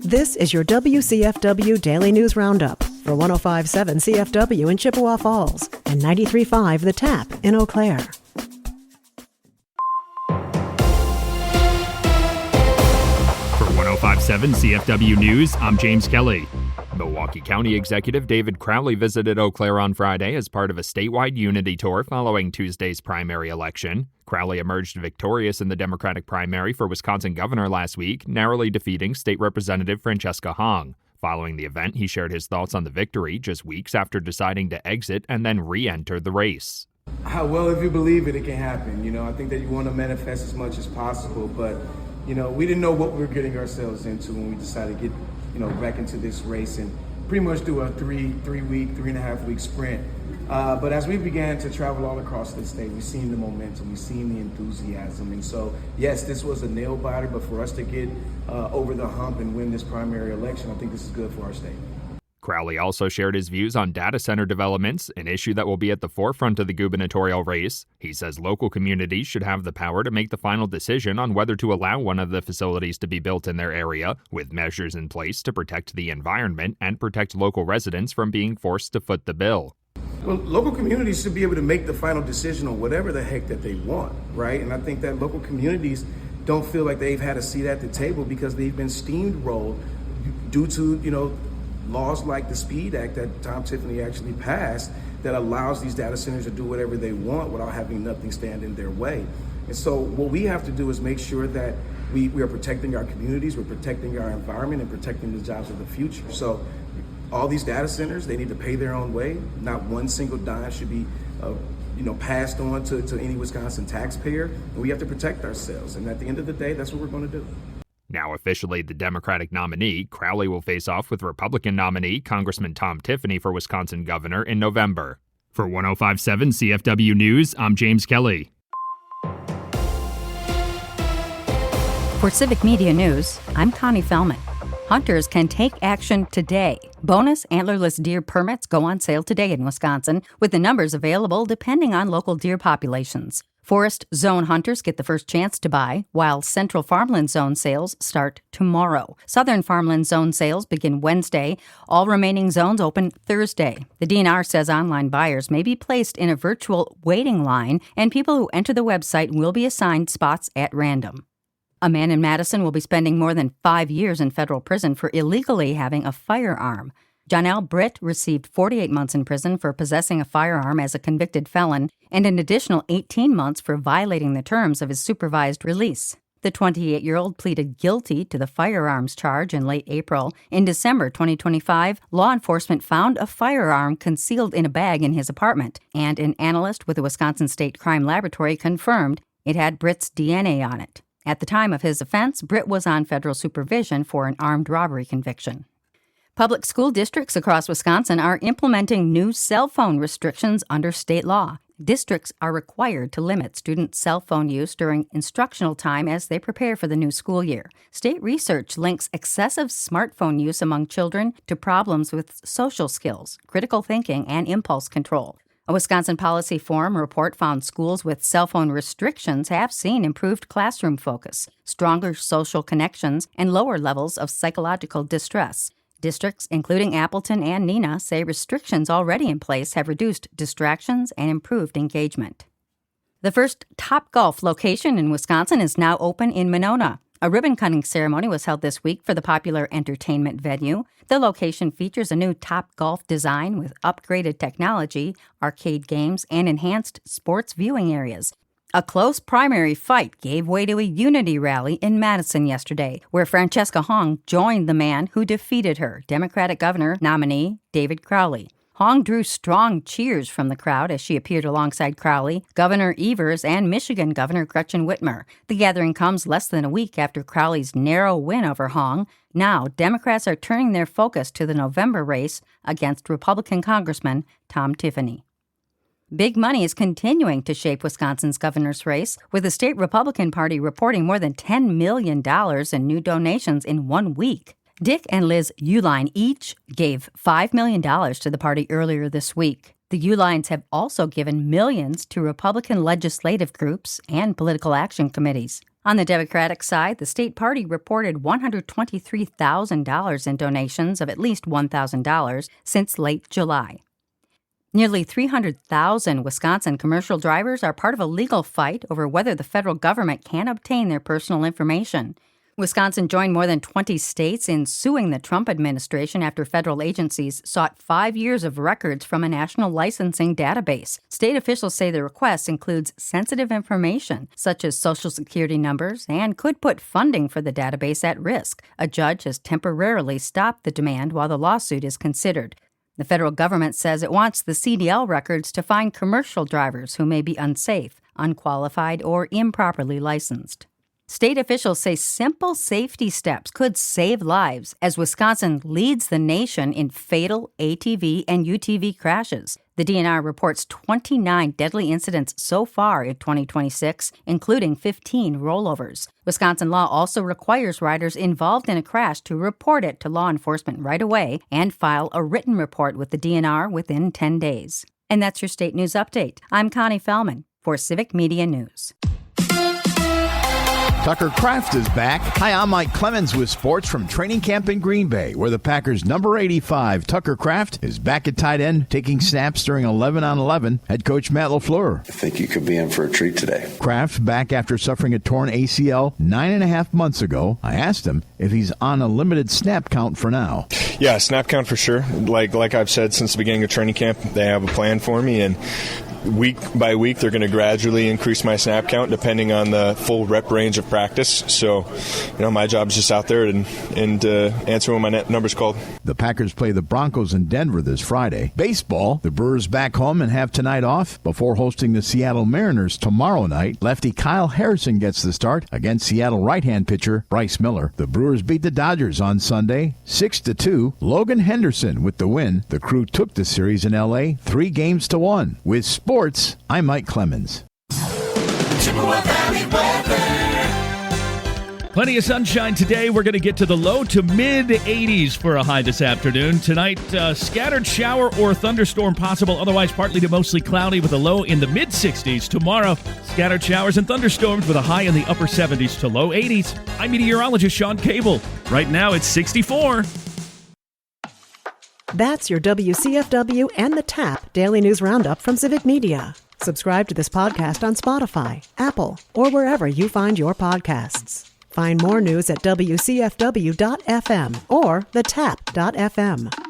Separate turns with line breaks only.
This is your WCFW Daily News Roundup for 105.7 CFW in Chippewa Falls and 93.5 The Tap in Eau Claire.
For 105.7 CFW News, I'm James Kelly. Milwaukee County Executive David Crowley visited Eau Claire on Friday as part of a statewide unity tour following Tuesday's primary election. Crowley emerged victorious in the Democratic primary for Wisconsin governor last week, narrowly defeating State Representative Francesca Hong. Following the event, he shared his thoughts on the victory just weeks after deciding to exit and then re-enter the race.
Well, if you believe it, it can happen. I think that you want to manifest as much as possible, but we didn't know what we were getting ourselves into when we decided to get back into this race and pretty much do a 3.5 week sprint. But as we began to travel all across the state, we've seen the momentum, we've seen the enthusiasm. And so, yes, this was a nail biter, but for us to get over the hump and win this primary election, I think this is good for our state.
Crowley also shared his views on data center developments, an issue that will be at the forefront of the gubernatorial race. He says local communities should have the power to make the final decision on whether to allow one of the facilities to be built in their area, with measures in place to protect the environment and protect local residents from being forced to foot the bill.
Well, local communities should be able to make the final decision on whatever the heck that they want, right? And I think that local communities don't feel like they've had a seat at the table because they've been steamrolled due to, laws like the SPEED Act that Tom Tiffany actually passed that allows these data centers to do whatever they want without having nothing stand in their way. And so what we have to do is make sure that we are protecting our communities, we're protecting our environment, and protecting the jobs of the future. So all these data centers, they need to pay their own way. Not one single dime should be passed on to any Wisconsin taxpayer. And we have to protect ourselves. And at the end of the day, that's what we're going to do.
Now officially the Democratic nominee, Crowley will face off with Republican nominee Congressman Tom Tiffany for Wisconsin governor in November. For 105.7 CFW News, I'm James Kelly.
For Civic Media News, I'm Connie Fellman. Hunters can take action today. Bonus antlerless deer permits go on sale today in Wisconsin, with the numbers available depending on local deer populations. Forest Zone hunters get the first chance to buy, while Central Farmland Zone sales start tomorrow. Southern Farmland Zone sales begin Wednesday. All remaining zones open Thursday. The DNR says online buyers may be placed in a virtual waiting line, and people who enter the website will be assigned spots at random. A man in Madison will be spending more than 5 years in federal prison for illegally having a firearm. Jonell Britt received 48 months in prison for possessing a firearm as a convicted felon and an additional 18 months for violating the terms of his supervised release. The 28-year-old pleaded guilty to the firearms charge in late April. In December 2025, law enforcement found a firearm concealed in a bag in his apartment, and an analyst with the Wisconsin State Crime Laboratory confirmed it had Britt's DNA on it. At the time of his offense, Britt was on federal supervision for an armed robbery conviction. Public school districts across Wisconsin are implementing new cell phone restrictions under state law. Districts are required to limit student cell phone use during instructional time as they prepare for the new school year. State research links excessive smartphone use among children to problems with social skills, critical thinking, and impulse control. A Wisconsin Policy Forum report found schools with cell phone restrictions have seen improved classroom focus, stronger social connections, and lower levels of psychological distress. Districts, including Appleton and Neenah, say restrictions already in place have reduced distractions and improved engagement. The first Topgolf location in Wisconsin is now open in Monona. A ribbon-cutting ceremony was held this week for the popular entertainment venue. The location features a new Topgolf design with upgraded technology, arcade games, and enhanced sports viewing areas. A close primary fight gave way to a unity rally in Madison yesterday, where Francesca Hong joined the man who defeated her, Democratic governor nominee David Crowley. Hong drew strong cheers from the crowd as she appeared alongside Crowley, Governor Evers, and Michigan Governor Gretchen Whitmer. The gathering comes less than a week after Crowley's narrow win over Hong. Now, Democrats are turning their focus to the November race against Republican Congressman Tom Tiffany. Big money is continuing to shape Wisconsin's governor's race, with the state Republican Party reporting more than $10 million in new donations in 1 week. Dick and Liz Uihlein each gave $5 million to the party earlier this week. The Uihleins have also given millions to Republican legislative groups and political action committees. On the Democratic side, the state party reported $123,000 in donations of at least $1,000 since late July. Nearly 300,000 Wisconsin commercial drivers are part of a legal fight over whether the federal government can obtain their personal information. Wisconsin joined more than 20 states in suing the Trump administration after federal agencies sought 5 years of records from a national licensing database. State officials say the request includes sensitive information, such as Social Security numbers, and could put funding for the database at risk. A judge has temporarily stopped the demand while the lawsuit is considered. The federal government says it wants the CDL records to find commercial drivers who may be unsafe, unqualified, or improperly licensed. State officials say simple safety steps could save lives as Wisconsin leads the nation in fatal ATV and UTV crashes. The DNR reports 29 deadly incidents so far in 2026, including 15 rollovers. Wisconsin law also requires riders involved in a crash to report it to law enforcement right away and file a written report with the DNR within 10 days. And that's your state news update. I'm Connie Fellman for Civic Media News.
Tucker Kraft is back. Hi, I'm Mike Clemens with sports from training camp in Green Bay, where the Packers' number 85, Tucker Kraft, is back at tight end, taking snaps during 11-on-11. Head coach Matt LaFleur.
I think you could be in for a treat today.
Kraft back after suffering a torn ACL 9.5 months ago. I asked him if he's on a limited snap count for now.
Yeah, snap count for sure. Like I've said since the beginning of training camp, they have a plan for me, and week by week, they're going to gradually increase my snap count depending on the full rep range of practice. So, my job is just out there and answer when my number's called.
The Packers play the Broncos in Denver this Friday. Baseball, the Brewers back home and have tonight off before hosting the Seattle Mariners tomorrow night. Lefty Kyle Harrison gets the start against Seattle right-hand pitcher Bryce Miller. The Brewers beat the Dodgers on Sunday, 6-2. Logan Henderson with the win. The Crew took the series in L.A. 3-1. With sports, I'm Mike Clemens.
Chippewa Valley weather.
Plenty of sunshine today. We're going to get to the low to mid-80s for a high this afternoon. Tonight, scattered shower or thunderstorm possible, otherwise partly to mostly cloudy with a low in the mid-60s. Tomorrow, scattered showers and thunderstorms with a high in the upper 70s to low 80s. I'm meteorologist Sean Cable. Right now, it's 64.
That's your WCFW and the TAP Daily News Roundup from Civic Media. Subscribe to this podcast on Spotify, Apple, or wherever you find your podcasts. Find more news at WCFW.FM or thetap.fm.